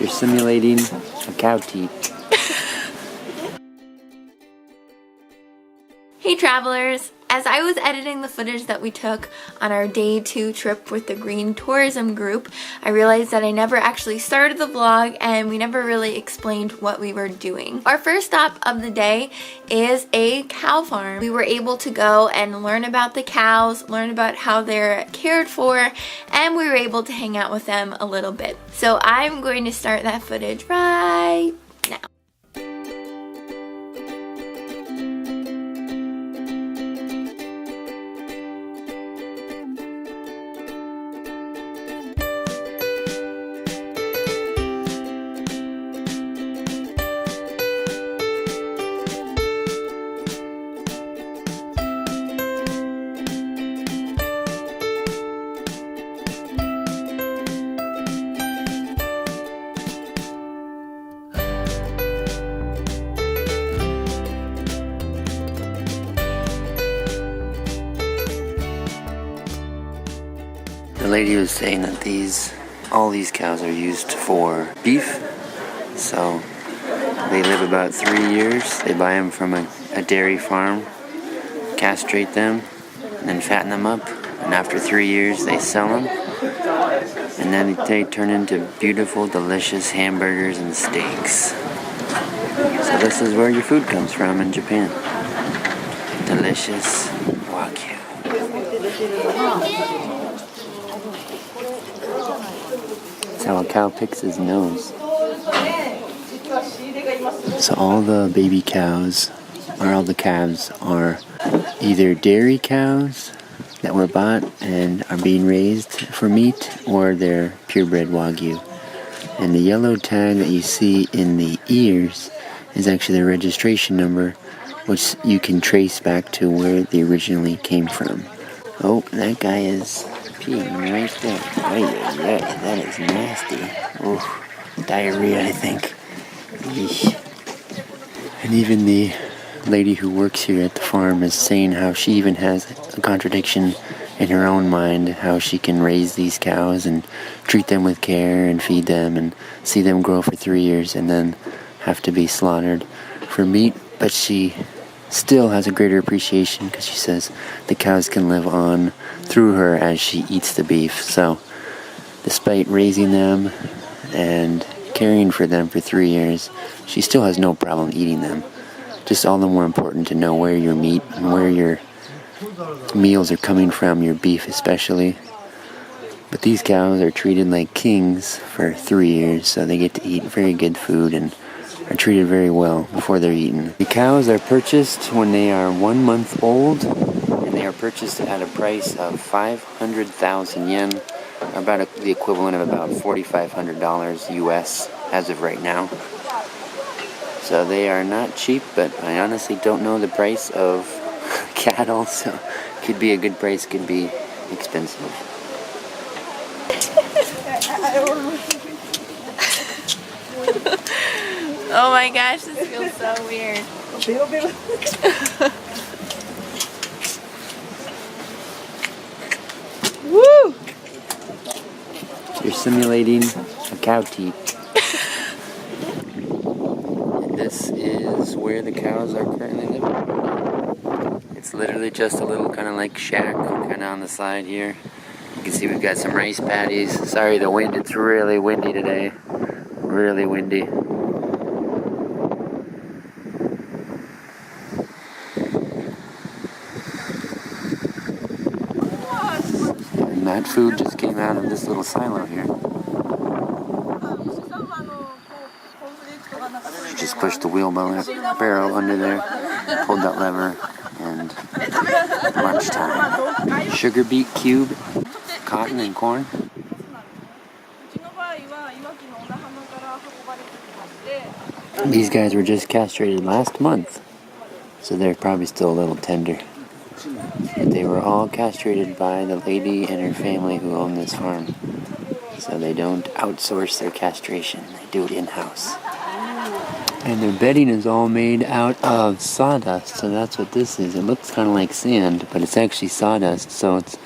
You're simulating a cow teat. Hey travelers! As I was editing the footage that we took on our day 2 trip with the Green Tourism group, I realized that I never actually started the vlog and we never really explained what we were doing. Our first stop of the day is a cow farm. We were able to go and learn about the cows, learn about how they're cared for, and we were able to hang out with them a little bit. So I'm going to start that footage right now. The lady was saying that all these cows are used for beef, so they live about 3 years. They buy them from a dairy farm, castrate them, and then fatten them up, and after 3 years they sell them, and then they turn into beautiful, delicious hamburgers and steaks. So this is where your food comes from in Japan. Delicious WAGYU. That's how a cow picks his nose. So all the baby cows, or all the calves, are either dairy cows that were bought and are being raised for meat, or they're purebred WAGYU. And the yellow tag that you see in the ears is actually the registration number, which you can trace back to where they originally came from. Oh, that guy is peeing right there. Oh, that is nasty. Oh, diarrhea, I think. Eesh. And even the lady who works here at the farm is saying how she even has a contradiction in her own mind, how she can raise these cows and treat them with care and feed them and see them grow for 3 years and then have to be slaughtered for meat, but she still has a greater appreciation because she says the cows can live on through her as she eats the beef. So despite raising them and caring for them for 3 years, she still has no problem eating them. Just all the more important to know where your meat and where your meals are coming from, your beef especially. But these cows are treated like kings for 3 years, so they get to eat very good food and are treated very well before they're eaten. The cows are purchased when they are 1 month old, and they are purchased at a price of 500,000 yen, or about the equivalent of about $4,500 US as of right now. So they are not cheap, but I honestly don't know the price of cattle, so could be a good price, could be expensive. Oh my gosh, this feels so weird. Woo! You're simulating a cow teat. And this is where the cows are currently living. It's literally just a little kind of like shack kind of on the side here. You can see we've got some rice paddies. Sorry the wind, it's really windy today. Really windy. And that food just came out of this little silo here. You just pushed the wheelbarrow under there, pulled that lever, and lunchtime. Sugar beet cube, cotton and corn. These guys were just castrated last month, so they're probably still a little tender. But they were all castrated by the lady and her family who own this farm. So they don't outsource their castration, they do it in-house. And their bedding is all made out of sawdust, so that's what this is. It looks kind of like sand, but it's actually sawdust, so it's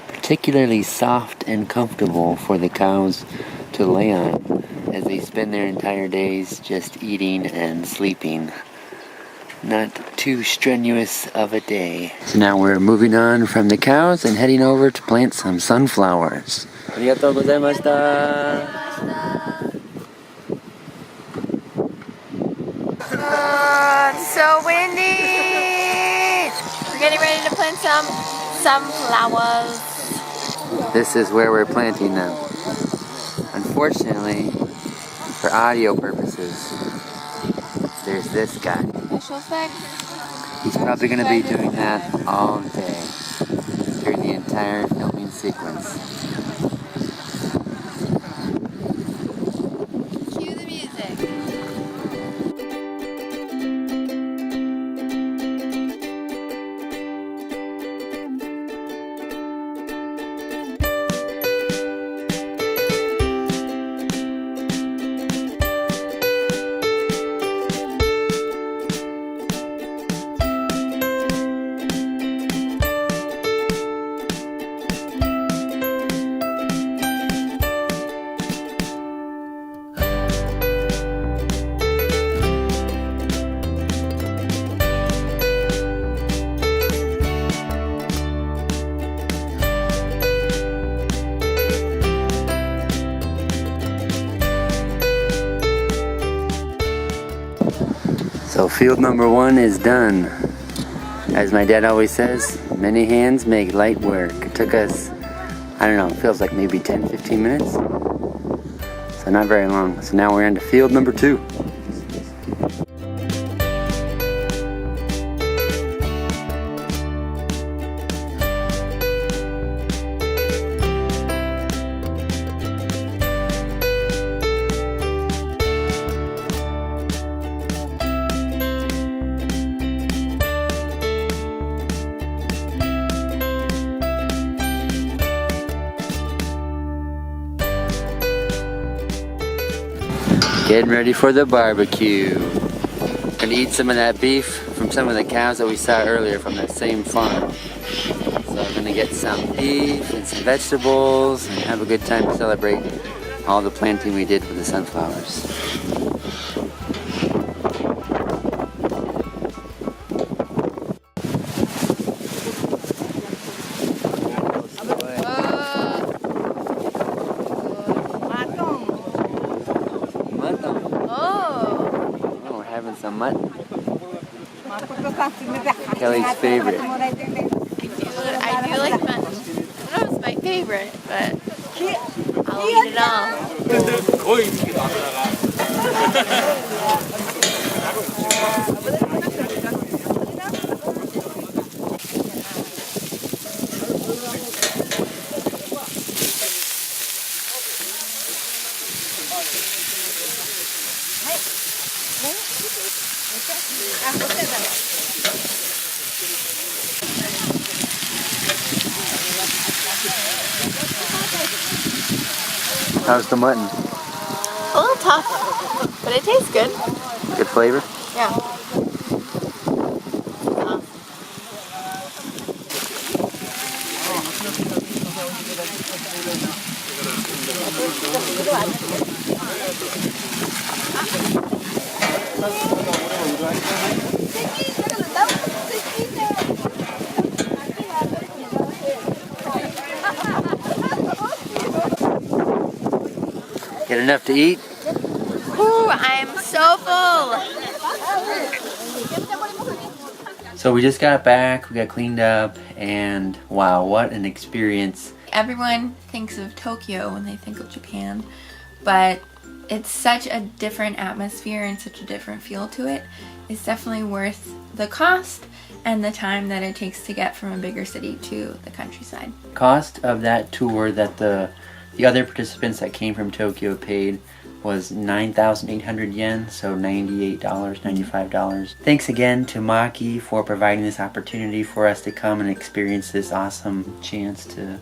particularly soft and comfortable for the cows to lay on. as they spend their entire days just eating and sleeping. Not too strenuous of a day. So now we're moving on from the cows and heading over to plant some sunflowers. Arigatou gozaimashita. It's so windy! We're getting ready to plant some sunflowers. This is where we're planting them. Unfortunately, for audio purposes, there's this guy. He's probably going to be doing that all day during the entire filming sequence. Cue the music. So field number 1 is done. As my dad always says, many hands make light work. It took us, I don't know, it feels like maybe 10-15 minutes. So not very long. So now we're into field number 2. Getting ready for the barbecue. Gonna eat some of that beef from some of the cows that we saw earlier from that same farm. So I'm gonna get some beef and some vegetables and have a good time to celebrate all the planting we did with the sunflowers. Some mutton. Kelly's favorite. I do like mutton. I don't know if it's my favorite, but I'll eat it How's the mutton? A little tough, but it tastes good. Good flavor? Yeah. Get enough to eat? Ooh, I'm so full. So we just got back, we got cleaned up, and wow, what an experience. Everyone thinks of Tokyo when they think of Japan, but it's such a different atmosphere and such a different feel to it. It's definitely worth the cost and the time that it takes to get from a bigger city to the countryside. Cost of that tour that the other participants that came from Tokyo paid was 9,800 yen, so $98, $95. Thanks again to Maki for providing this opportunity for us to come and experience this awesome chance to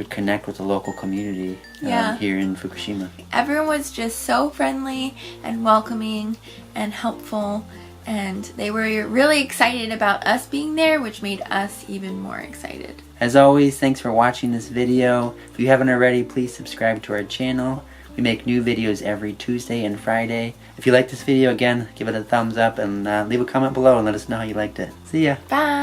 connect with the local community here in Fukushima. Everyone was just so friendly and welcoming and helpful, and they were really excited about us being there, which made us even more excited. As always, thanks for watching this video. If you haven't already, please subscribe to our channel. We make new videos every Tuesday and Friday. If you like this video, again, give it a thumbs up and leave a comment below and let us know how you liked it. See ya! Bye!